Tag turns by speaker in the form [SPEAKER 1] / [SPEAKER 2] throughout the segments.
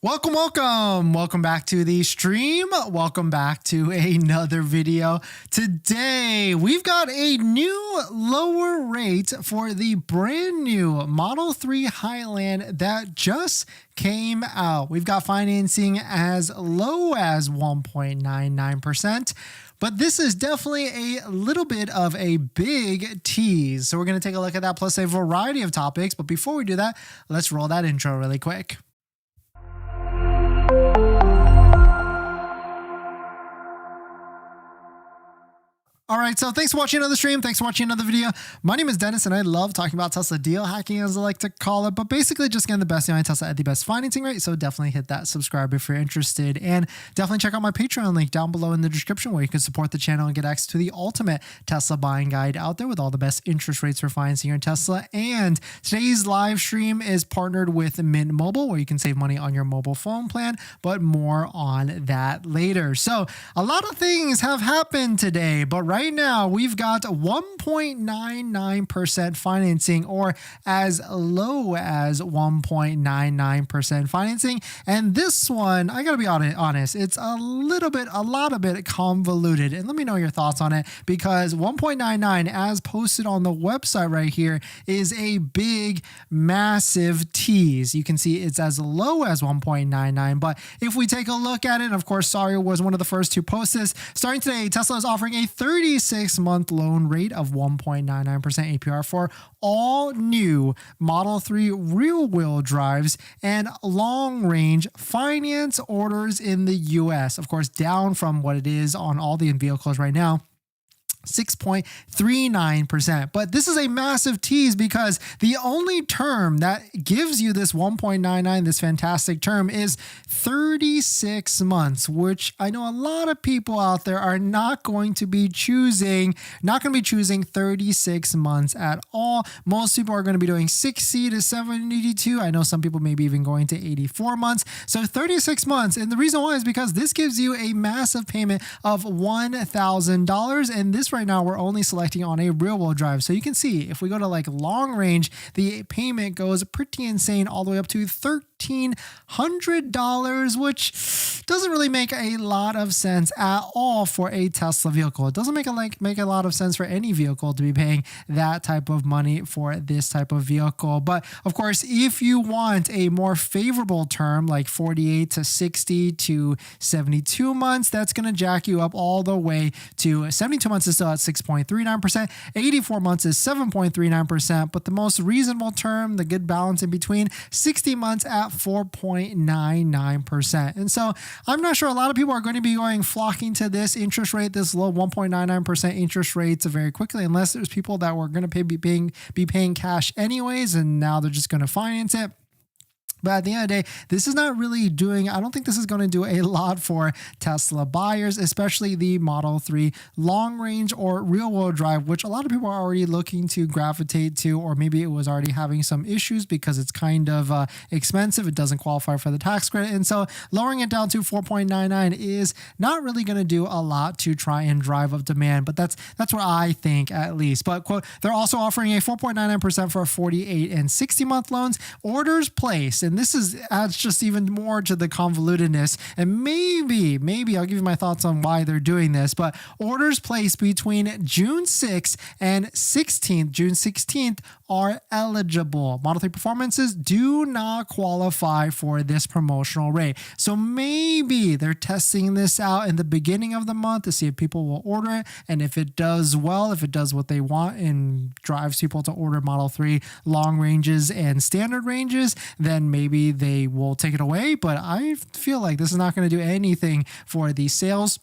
[SPEAKER 1] Welcome back to the stream. Welcome back to another video. Today, we've got a new lower rate for the brand new Model 3 Highland that just came out. We've got financing as low as 1.99%. But this is definitely a little bit of a big tease. So we're going to take a look at that plus a variety of topics. But before we do that, let's roll that intro really quick. All right, so thanks for watching another stream. Thanks for watching another video. My name is Dennis, and I love talking about Tesla deal hacking, as I like to call it, but basically just getting the best deal on Tesla at the best financing rate. So definitely hit that subscribe if you're interested, and definitely check out my Patreon link down below in the description where you can support the channel and get access to the ultimate Tesla buying guide out there with all the best interest rates for financing your Tesla. And today's live stream is partnered with Mint Mobile, where you can save money on your mobile phone plan, but more on that later. So a lot of things have happened today, but right now, we've got 1.99% financing, or as low as 1.99% financing. And this one, I gotta be honest, it's a lot bit convoluted. And let me know your thoughts on it, because 1.99, as posted on the website right here, is a big, massive tease. You can see it's as low as 1.99, but if we take a look at it, and of course, Sario was one of the first to post this. Starting today, Tesla is offering a 36-month loan rate of 1.99% APR for all new Model 3 rear-wheel drives and long-range finance orders in the US. Of course, down from what it is on all the vehicles right now. 6.39%. But this is a massive tease because the only term that gives you this 1.99, this fantastic term, is 36 months, which I know a lot of people out there are not going to be choosing 36 months at all. Most people are going to be doing 60 to 72. I know some people may be even going to 84 months. So 36 months. And the reason why is because this gives you a massive payment of $1,000. And this right now we're only selecting on a rear wheel drive. So you can see if we go to like long range, the payment goes pretty insane all the way up to $1,300, which doesn't really make a lot of sense at all for a Tesla vehicle. It doesn't make a lot of sense for any vehicle to be paying that type of money for this type of vehicle. But of course, if you want a more favorable term like 48 to 60 to 72 months, that's going to jack you up all the way to 72 months is still at 6.39%, 84 months is 7.39%, but the most reasonable term, the good balance in between, 60 months at 4.99%. And so I'm not sure a lot of people are going to be flocking to this interest rate, this low 1.99% interest rates very quickly, unless there's people that were going to be paying cash anyways, and now they're just going to finance it. But at the end of the day, this is not really I don't think this is going to do a lot for Tesla buyers, especially the Model 3 long range or rear wheel drive, which a lot of people are already looking to gravitate to, or maybe it was already having some issues because it's kind of expensive. It doesn't qualify for the tax credit. And so lowering it down to 4.99 is not really going to do a lot to try and drive up demand. But that's what I think, at least. But quote, they're also offering a 4.99% for 48 and 60 month loans, orders placed. And this adds just even more to the convolutedness. And maybe I'll give you my thoughts on why they're doing this, but orders placed between June 6th and 16th, June 16th, are eligible. Model 3 performances do not qualify for this promotional rate. So maybe they're testing this out in the beginning of the month to see if people will order it. And if it does well, if it does what they want and drives people to order Model 3 long ranges and standard ranges, then maybe they will take it away. But I feel like this is not going to do anything for the sales.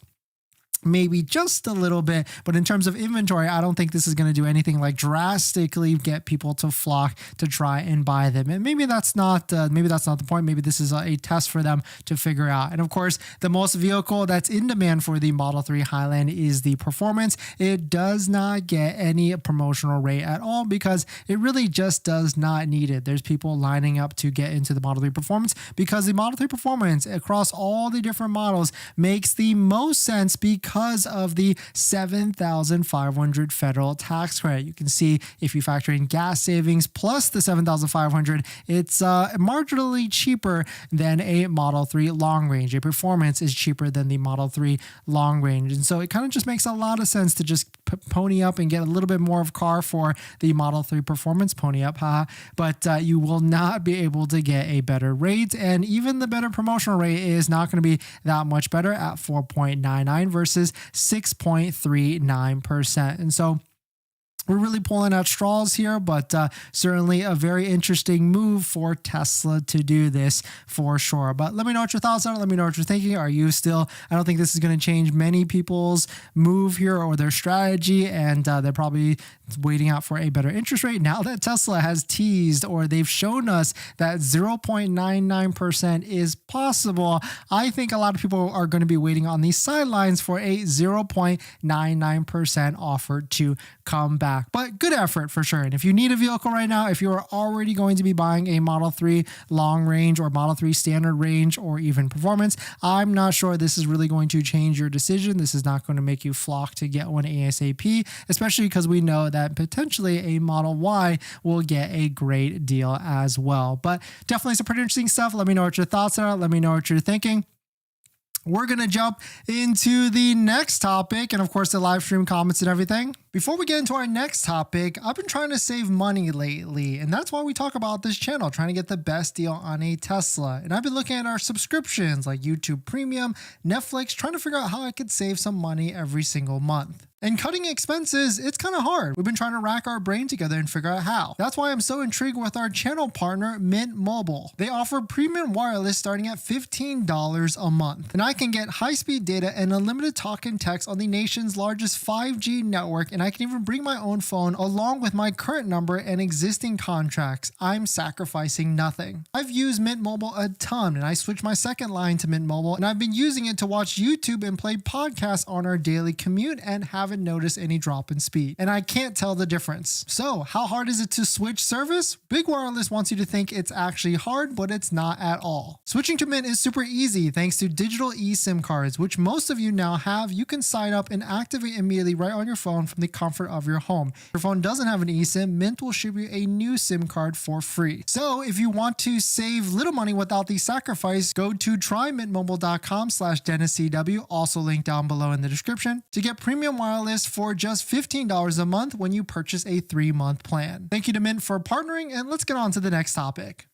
[SPEAKER 1] Maybe just a little bit, but in terms of inventory, I don't think this is going to do anything like drastically get people to flock to try and buy them. And maybe that's not the point. Maybe this is a test for them to figure out. And of course, the most vehicle that's in demand for the Model 3 Highland is the Performance. It does not get any promotional rate at all because it really just does not need it. There's people lining up to get into the Model 3 Performance because the Model 3 Performance across all the different models makes the most sense because because of the $7,500 federal tax credit. You can see if you factor in gas savings plus the $7,500, it's marginally cheaper than a Model 3 long range. A performance is cheaper than the Model 3 long range. And so it kind of just makes a lot of sense to just pony up and get a little bit more of car for the Model 3 performance, pony up, but you will not be able to get a better rate. And even the better promotional rate is not going to be that much better at 4.99 versus 6.39%. And so we're really pulling out straws here, but certainly a very interesting move for Tesla to do this for sure. But let me know what your thoughts are. Let me know what you're thinking. Are you still, I don't think this is going to change many people's move here or their strategy, and they're probably waiting out for a better interest rate now that Tesla has teased or they've shown us that 0.99% is possible. I think a lot of people are going to be waiting on the sidelines for a 0.99% offer to come back. But good effort for sure. And if you need a vehicle right now, if you are already going to be buying a Model 3 long range or Model 3 standard range or even performance, I'm not sure this is really going to change your decision. This is not going to make you flock to get one ASAP, especially because we know that potentially a Model Y will get a great deal as well. But definitely some pretty interesting stuff. Let me know what your thoughts are. Let me know what you're thinking. We're going to jump into the next topic and, of course, the live stream comments and everything. Before we get into our next topic, I've been trying to save money lately, and that's why we talk about this channel, trying to get the best deal on a Tesla. And I've been looking at our subscriptions like YouTube Premium, Netflix, trying to figure out how I could save some money every single month. And cutting expenses, it's kind of hard. We've been trying to rack our brain together and figure out how. That's why I'm so intrigued with our channel partner, Mint Mobile. They offer premium wireless starting at $15 a month. And I can get high-speed data and unlimited talk and text on the nation's largest 5G network, and I can even bring my own phone along with my current number and existing contracts. I'm sacrificing nothing. I've used Mint Mobile a ton, and I switched my second line to Mint Mobile, and I've been using it to watch YouTube and play podcasts on our daily commute and haven't noticed any drop in speed. And I can't tell the difference. So how hard is it to switch service? Big Wireless wants you to think it's actually hard, but it's not at all. Switching to Mint is super easy thanks to digital eSIM cards, which most of you now have. You can sign up and activate immediately right on your phone from the comfort of your home. If your phone doesn't have an eSIM, Mint will ship you a new SIM card for free. So if you want to save little money without the sacrifice, go to trymintmobile.com/DennisCW, also linked down below in the description, to get premium wireless for just $15 a month when you purchase a 3-month plan. Thank you to Mint for partnering, and let's get on to the next topic.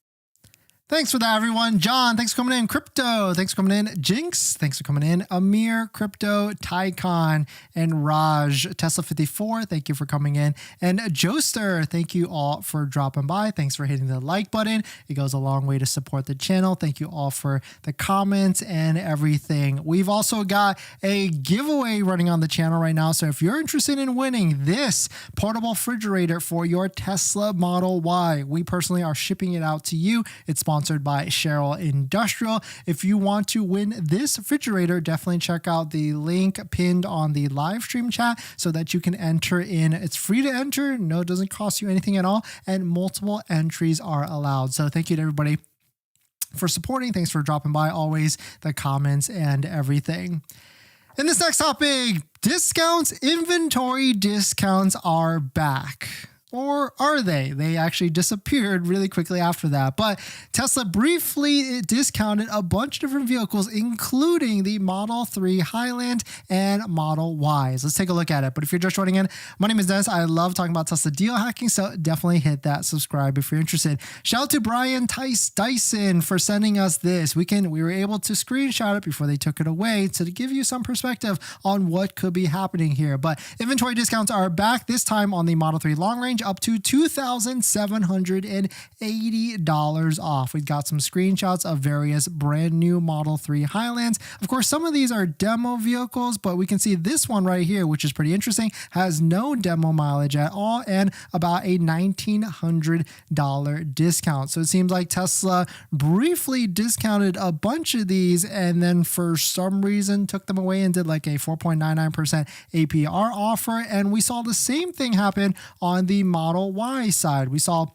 [SPEAKER 1] Thanks for that, everyone. John, thanks for coming in. Crypto, thanks for coming in. Jinx, thanks for coming in. Amir, Crypto, Tycon, and Raj. Tesla 54, thank you for coming in. And Joester, thank you all for dropping by. Thanks for hitting the like button. It goes a long way to support the channel. Thank you all for the comments and everything. We've also got a giveaway running on the channel right now. So if you're interested in winning this portable refrigerator for your Tesla Model Y, we personally are shipping it out to you. It's sponsored by Cheryl Industrial. If you want to win this refrigerator, definitely check out the link pinned on the live stream chat so that you can enter in. It's free to enter. No, it doesn't cost you anything at all. And multiple entries are allowed. So thank you to everybody for supporting. Thanks for dropping by always, the comments and everything. In this next topic, discounts, inventory discounts are back. Or are they? They actually disappeared really quickly after that. But Tesla briefly discounted a bunch of different vehicles, including the Model 3 Highland and Model Ys. Let's take a look at it. But if you're just joining in, my name is Dennis. I love talking about Tesla deal hacking, so definitely hit that subscribe if you're interested. Shout out to Brian Dyson for sending us this. We were able to screenshot it before they took it away to give you some perspective on what could be happening here. But inventory discounts are back, this time on the Model 3 long range, up to $2,780 off. We've got some screenshots of various brand new Model 3 Highlands. Of course, some of these are demo vehicles, but we can see this one right here, which is pretty interesting, has no demo mileage at all and about a $1,900 discount. So it seems like Tesla briefly discounted a bunch of these and then for some reason took them away and did like a 4.99% APR offer. And we saw the same thing happen on the Model Y side. We saw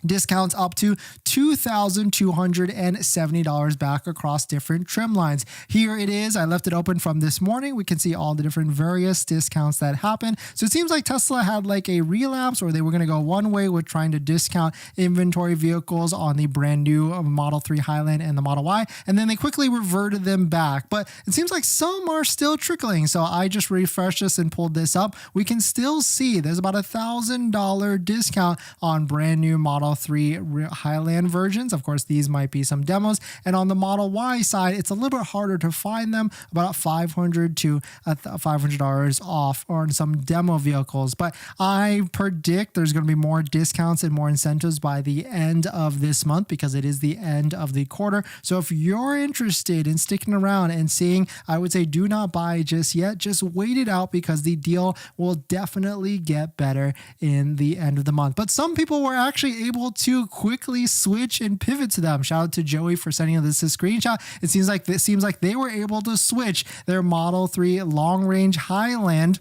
[SPEAKER 1] discounts up to $2,270 back across different trim lines. Here it is. I left it open from this morning. We can see all the different various discounts that happen. So it seems like Tesla had like a relapse, or they were going to go one way with trying to discount inventory vehicles on the brand new Model 3 Highland and the Model Y, and then they quickly reverted them back. But it seems like some are still trickling. So I just refreshed this and pulled this up. We can still see there's about $1,000 discount on brand new Model 3 Highland versions. Of course, these might be some demos. And on the Model Y side, it's a little bit harder to find them, about $500 to $500 off on some demo vehicles. But I predict there's going to be more discounts and more incentives by the end of this month, because it is the end of the quarter. So if you're interested in sticking around and seeing, I would say do not buy just yet. Just wait it out, because the deal will definitely get better in the end of the month. But some people were actually able to quickly switch and pivot to them. Shout out to Joey for sending this a screenshot. It seems like they were able to switch their Model 3 long range Highland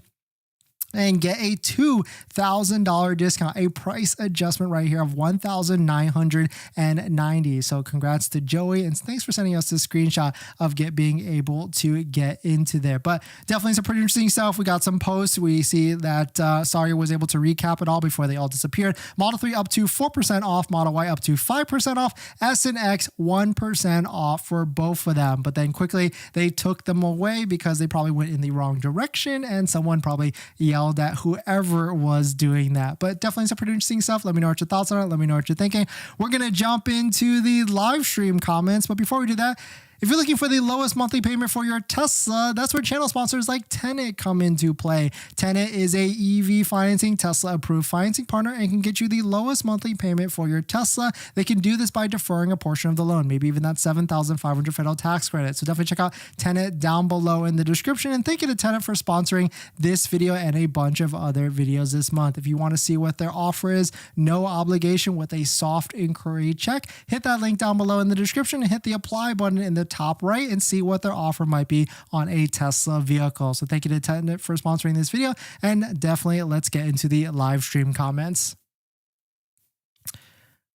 [SPEAKER 1] and get a $2,000 discount, a price adjustment right here of $1,990. So congrats to Joey, and thanks for sending us this screenshot of being able to get into there. But definitely some pretty interesting stuff. We got some posts. We see that Sawyer was able to recap it all before they all disappeared. Model 3 up to 4% off, Model Y up to 5% off, S and X 1% off for both of them. But then quickly they took them away because they probably went in the wrong direction, and someone probably yelled at whoever was doing that. But definitely some pretty interesting stuff. Let me know what your thoughts are. Let me know what you're thinking. We're going to jump into the live stream comments. But before we do that, if you're looking for the lowest monthly payment for your Tesla, that's where channel sponsors like Tenet come into play. Tenet is a EV financing, Tesla approved financing partner, and can get you the lowest monthly payment for your Tesla. They can do this by deferring a portion of the loan, maybe even that $7,500 federal tax credit. So definitely check out Tenet down below in the description. And thank you to Tenet for sponsoring this video and a bunch of other videos this month. If you want to see what their offer is, no obligation with a soft inquiry check, hit that link down below in the description and hit the apply button in the top right and see what their offer might be on a Tesla vehicle. So thank you to Tenet for sponsoring this video, and definitely let's get into the live stream comments.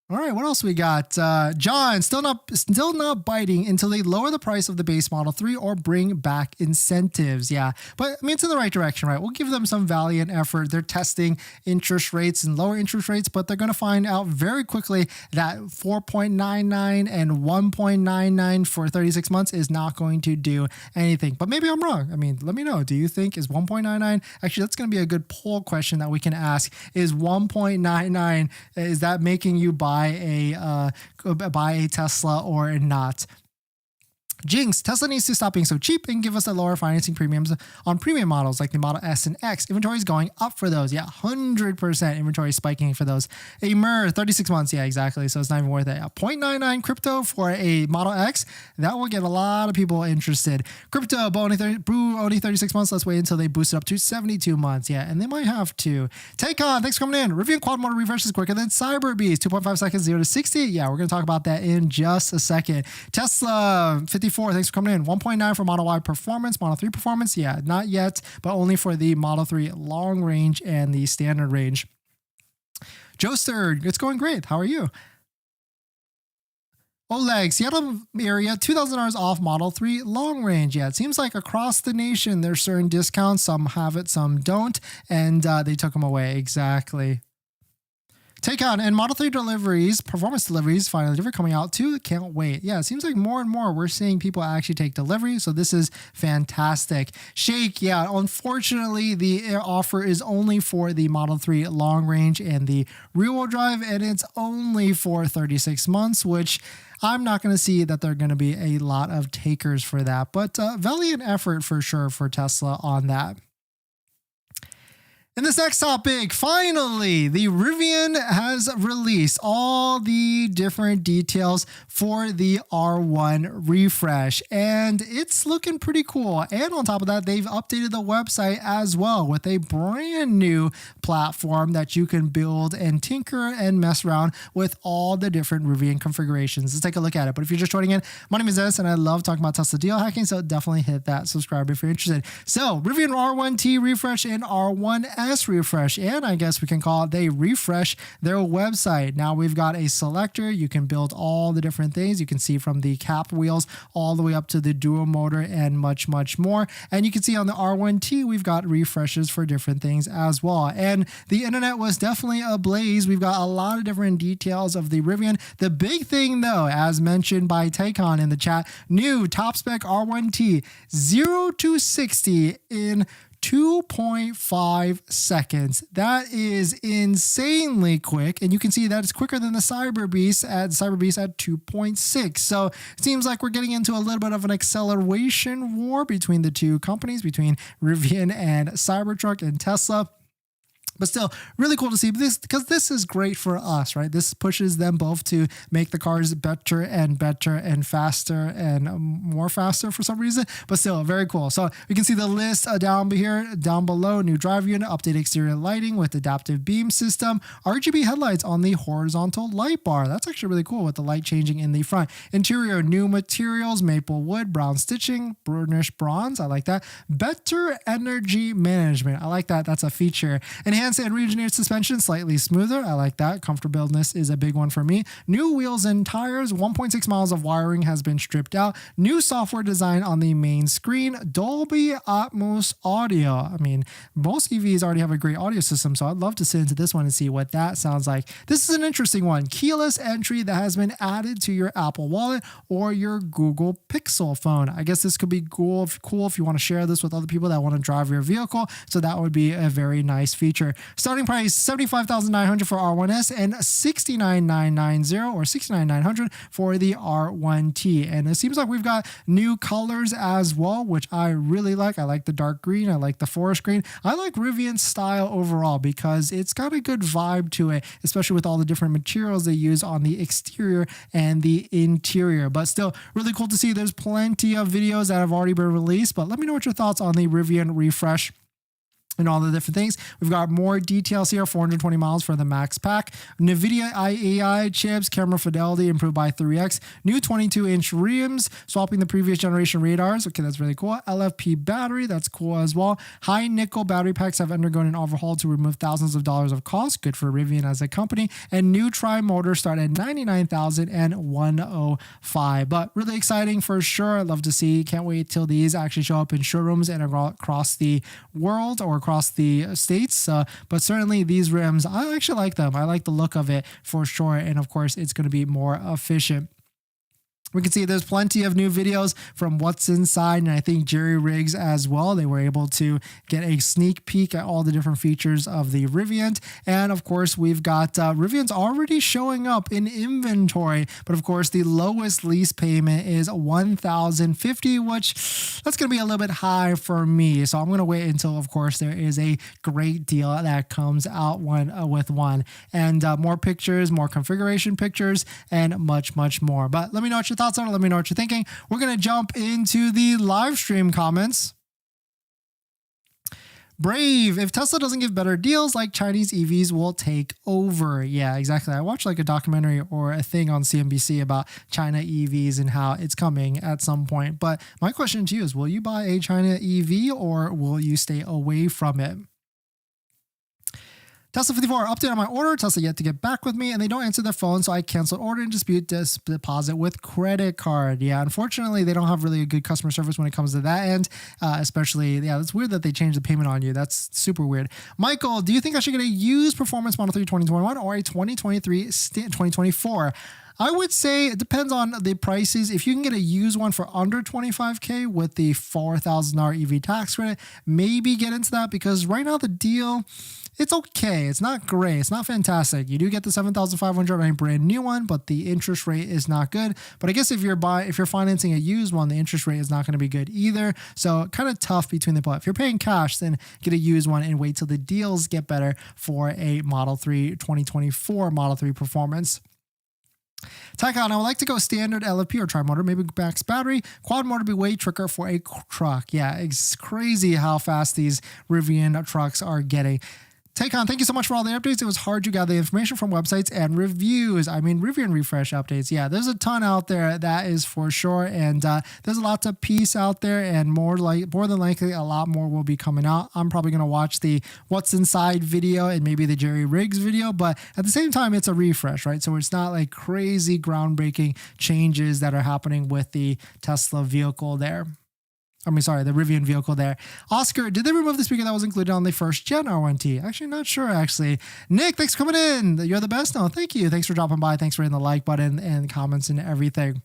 [SPEAKER 1] All right, what else we got? John, still not biting until they lower the price of the base Model 3 or bring back incentives. Yeah, but I mean, it's in the right direction, right? We'll give them some valiant effort. They're testing interest rates and lower interest rates, but they're going to find out very quickly that 4.99 and 1.99 for 36 months is not going to do anything. But maybe I'm wrong. I mean, let me know. Do you think is 1.99? Actually, that's going to be a good poll question that we can ask. Is 1.99, is that making you buy a Tesla or not? Jinx, Tesla needs to stop being so cheap and give us a lower financing premiums on premium models like the Model S and X. Inventory is going up for those. Yeah, 100% inventory spiking for those. A MER, 36 months. Yeah, exactly. So it's not even worth it. 0.99 crypto for a Model X. That will get a lot of people interested. Crypto, only 36 months. Let's wait until they boost it up to 72 months. Yeah, and they might have to. Take on, thanks for coming in. Rivian quad motor refresh is quicker than Cyber Beast. 2.5 seconds, 0 to 60. Yeah, we're going to talk about that in just a second. Tesla, 54. Thanks for coming in. 1.9 for Model Y performance, Model 3 performance. Yeah, not yet, but only for the Model 3 long range and the standard range. Joester, it's going great. How are you? Oleg, Seattle area, $2,000 off Model 3 long range. Yeah, it seems like across the nation, there's certain discounts. Some have it, some don't, and they took them away. Exactly. Take on, and Model 3 deliveries, performance deliveries, final delivery coming out too. Can't wait. Yeah, it seems like more and more we're seeing people actually take delivery. So this is fantastic. Shake, yeah, unfortunately, the offer is only for the Model 3 long range and the rear wheel drive, and it's only for 36 months, which I'm not going to see that there are going to be a lot of takers for that. But valiant effort for sure for Tesla on that. In this next topic, finally, the Rivian has released all the different details for the R1 refresh, and it's looking pretty cool. And on top of that, they've updated the website as well with a brand new platform that you can build and tinker and mess around with all the different Rivian configurations. Let's take a look at it. But if you're just joining in, my name is Dennis, and I love talking about Tesla deal hacking, so definitely hit that subscribe if you're interested. So, Rivian R1T refresh and R1 OS refresh, and I guess we can call it they refresh their website. Now we've got a selector. You can build all the different things. You can see from the cap wheels all the way up to the dual motor and much, much more. And you can see on the R1T, we've got refreshes for different things as well. And the internet was definitely ablaze. We've got a lot of different details of the Rivian. The big thing though, as mentioned by Taycon in the chat, new top spec R1T 0 to 60 in 2.5 seconds. That is insanely quick, and you can see that it's quicker than the Cyberbeast at 2.6. So it seems like we're getting into a little bit of an acceleration war between the two companies, between Rivian and Cybertruck and Tesla. But still, really cool to see this, because this is great for us, right? This pushes them both to make the cars better and better and faster and more faster for some reason. But still, very cool. So you can see the list down here, down below. New drive unit, updated exterior lighting with adaptive beam system, RGB headlights on the horizontal light bar. That's actually really cool with the light changing in the front. Interior, new materials, maple wood, brown stitching, burnished bronze. I like that. Better energy management. I like that. That's a feature. Enhanced and re-engineered suspension, slightly smoother. I like that. Comfortableness is a big one for me. New wheels and tires. 1.6 miles of wiring has been stripped out. New software design on the main screen. Dolby Atmos audio. I mean, most EVs already have a great audio system, so I'd love to sit into this one and see what that sounds like. This is an interesting one. Keyless entry that has been added to your Apple Wallet or your Google Pixel phone. I guess this could be cool if you want to share this with other people that want to drive your vehicle. So that would be a very nice feature. Starting price $75,900 for R1S and $69,990 or $69,900 for the R1T. And it seems like we've got new colors as well, which I really like. I like the dark green. I like the forest green. I like Rivian's style overall because it's got a good vibe to it, especially with all the different materials they use on the exterior and the interior. But still, really cool to see. There's plenty of videos that have already been released, but let me know what your thoughts on the Rivian refresh and all the different things. We've got more details here, 420 miles for the max pack. NVIDIA AI chips, camera fidelity improved by 3x. New 22-inch rims, swapping the previous generation radars. Okay, that's really cool. LFP battery, that's cool as well. High nickel battery packs have undergone an overhaul to remove thousands of dollars of cost. Good for Rivian as a company. And new tri-motor start at $99,105. But really exciting for sure. I'd love to see. Can't wait till these actually show up in showrooms and across the world or across the states, but certainly these rims, I actually like them. I like the look of it for sure, and of course it's going to be more efficient. We can see there's plenty of new videos from what's inside, and I think Jerry Riggs as well. They were able to get a sneak peek at all the different features of the Rivian. And of course, we've got Rivian's already showing up in inventory, but of course, the lowest lease payment is $1,050, which that's going to be a little bit high for me. So I'm going to wait until, of course, there is a great deal that comes out with one. And more pictures, more configuration pictures, and much, much more. But let me know what your thoughts on it. Let me know what you're thinking. We're going to jump into the live stream comments. Brave, if Tesla doesn't give better deals, like Chinese EVs will take over. Yeah, exactly. I watched like a documentary or a thing on CNBC about China EVs and how it's coming at some point. But my question to you is, will you buy a China EV or will you stay away from it? Tesla 54, update on my order. Tesla yet to get back with me, and they don't answer their phone, so I canceled order and dispute deposit with credit card. Yeah, unfortunately, they don't have really a good customer service when it comes to that end, especially, yeah, it's weird that they changed the payment on you. That's super weird. Michael, do you think I should get a used Performance Model 3 2021 or a 2023 2024? I would say it depends on the prices. If you can get a used one for under $25K with the $4,000 EV tax credit, maybe get into that, because right now the deal, it's okay. It's not great. It's not fantastic. You do get the $7,500 on a brand new one, but the interest rate is not good. But I guess if you're financing a used one, the interest rate is not going to be good either. So kind of tough between the both. If you're paying cash, then get a used one and wait till the deals get better for a Model 3 2024 Model 3 Performance. Taycon, I would like to go standard LFP or tri-motor, maybe max battery. Quad motor be way trickier for a truck. Yeah, it's crazy how fast these Rivian trucks are getting. Taycon, thank you so much for all the updates. It was hard to gather the information from websites and reviews. I mean, review and refresh updates. Yeah, there's a ton out there. That is for sure. And there's lots of piece out there, and more than likely, a lot more will be coming out. I'm probably going to watch the What's Inside video and maybe the Jerry Riggs video, but at the same time, it's a refresh, right? So it's not like crazy groundbreaking changes that are happening with the Tesla vehicle there. I mean, sorry, the Rivian vehicle there. Oscar, did they remove the speaker that was included on the first gen R1T? Actually, not sure, actually. Nick, thanks for coming in. You're the best. No, thank you. Thanks for dropping by. Thanks for hitting the like button and comments and everything.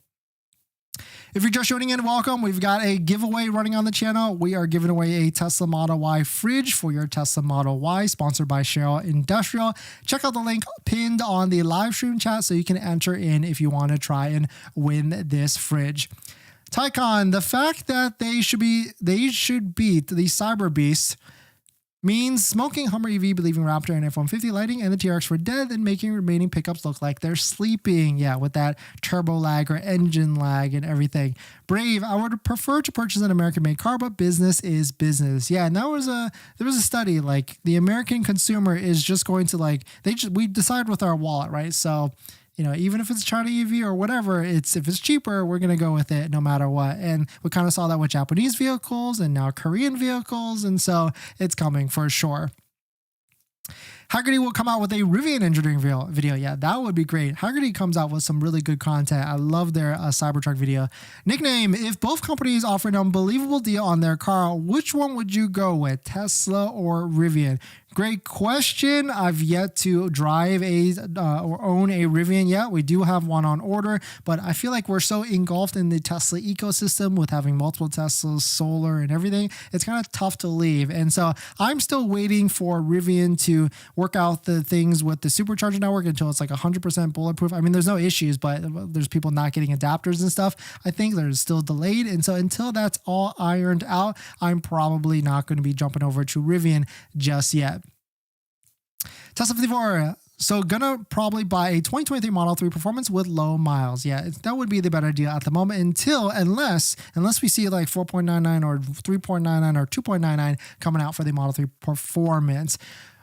[SPEAKER 1] If you're just joining in, welcome. We've got a giveaway running on the channel. We are giving away a Tesla Model Y fridge for your Tesla Model Y, sponsored by Cheryl Industrial. Check out the link pinned on the live stream chat so you can enter in if you want to try and win this fridge. Tycon, the fact that they should beat the Cyber Beast means smoking Hummer EV, believing Raptor and F-150 lighting and the TRX were dead and making remaining pickups look like they're sleeping. Yeah, with that turbo lag or engine lag and everything. Brave, I would prefer to purchase an American-made car, but business is business. Yeah, and there was a study, like the American consumer is just going to we decide with our wallet, right? So, you know, even if it's China EV or whatever, if it's cheaper, we're going to go with it no matter what. And we kind of saw that with Japanese vehicles and now Korean vehicles. And so it's coming for sure. Haggerty will come out with a Rivian engineering video. Yeah, that would be great. Haggerty comes out with some really good content. I love their Cybertruck video. Nickname, if both companies offer an unbelievable deal on their car, which one would you go with, Tesla or Rivian? Great question. I've yet to drive or own a Rivian yet. We do have one on order, but I feel like we're so engulfed in the Tesla ecosystem with having multiple Teslas, solar, and everything. It's kind of tough to leave. And so I'm still waiting for Rivian to work out the things with the supercharger network until it's like 100% bulletproof. I mean, there's no issues, but there's people not getting adapters and stuff. I think they're still delayed. And so until that's all ironed out, I'm probably not going to be jumping over to Rivian just yet. Tesla 54. So gonna probably buy a 2023 Model 3 Performance with low miles. Yeah, that would be the better deal at the moment unless we see like 4.99 or 3.99 or 2.99 coming out for the Model 3 Performance.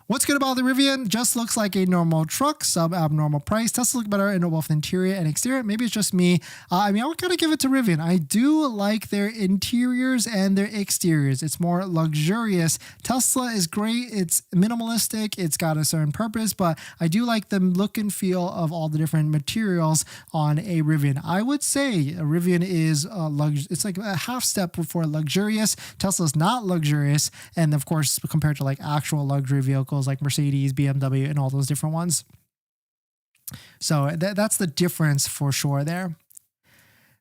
[SPEAKER 1] What's good about the Rivian? Just looks like a normal truck, sub-abnormal price. Tesla look better in both interior and exterior. Maybe it's just me. I would kind of give it to Rivian. I do like their interiors and their exteriors. It's more luxurious. Tesla is great. It's minimalistic. It's got a certain purpose, but I do like the look and feel of all the different materials on a Rivian. I would say a Rivian is it's like a half step before luxurious. Tesla's not luxurious, and of course, compared to like actual luxury vehicles like Mercedes, BMW, and all those different ones. So that's the difference for sure there.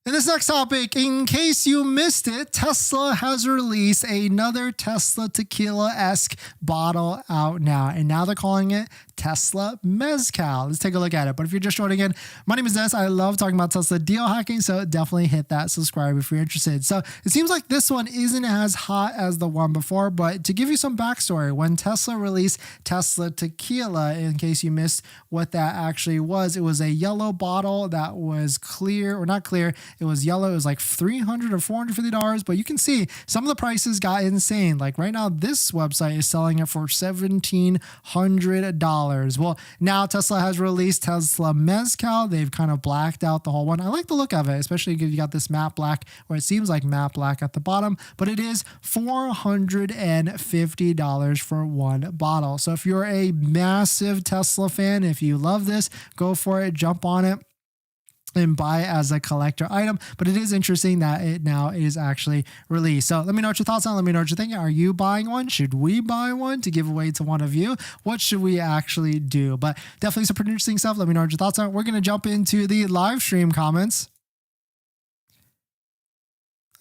[SPEAKER 1] In this next topic, in case you missed it, Tesla has released another Tesla tequila-esque bottle out now. And now they're calling it Tesla Mezcal. Let's take a look at it. But if you're just joining in, my name is Dennis. I love talking about Tesla deal hacking, so definitely hit that subscribe if you're interested. So it seems like this one isn't as hot as the one before, but to give you some backstory, when Tesla released Tesla Tequila, in case you missed what that actually was, it was a yellow bottle that was clear, or not clear, it was yellow. It was like $300 or $450, but you can see some of the prices got insane. Like right now, this website is selling it for $1,700. Well, now Tesla has released Tesla Mezcal. They've kind of blacked out the whole one. I like the look of it, especially if you got this matte black, or it seems like matte black at the bottom, but it is $450 for one bottle. So if you're a massive Tesla fan, if you love this, go for it, jump on it and buy it as a collector item. But it is interesting that it now is actually released. So let me know what your thoughts are. Let me know what you're thinking. Are you buying one? Should we buy one to give away to one of you? What should we actually do? But definitely some pretty interesting stuff. Let me know what your thoughts are. We're going to jump into the live stream comments.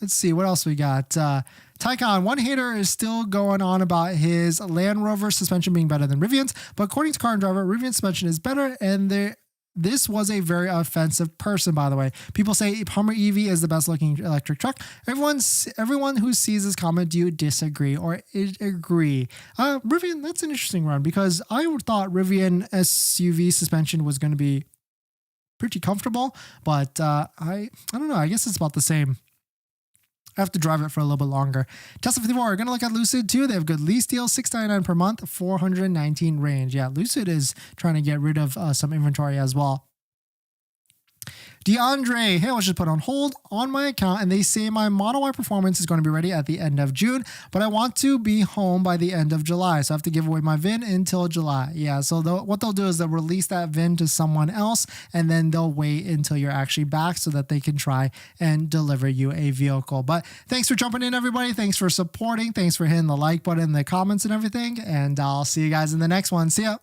[SPEAKER 1] Let's see what else we got. Tycon, one hater is still going on about his Land Rover suspension being better than Rivian's, but according to Car and Driver, Rivian's suspension is better, and this was a very offensive person, by the way. People say Hummer EV is the best looking electric truck. Everyone who sees this comment, do you disagree or agree? Rivian, that's an interesting one, because I thought Rivian SUV suspension was going to be pretty comfortable, but I don't know. I guess it's about the same. have to drive it for a little bit longer. Tesla 54, we're going to look at Lucid too. They have good lease deals, $699 per month, 419 range. Yeah, Lucid is trying to get rid of some inventory as well. DeAndre, hey, I was just put on hold on my account and they say my Model Y Performance is going to be ready at the end of June, but I want to be home by the end of July. So I have to give away my VIN until July. Yeah, so what they'll do is they'll release that VIN to someone else and then they'll wait until you're actually back so that they can try and deliver you a vehicle. But thanks for jumping in, everybody. Thanks for supporting. Thanks for hitting the like button, the comments and everything. And I'll see you guys in the next one. See ya.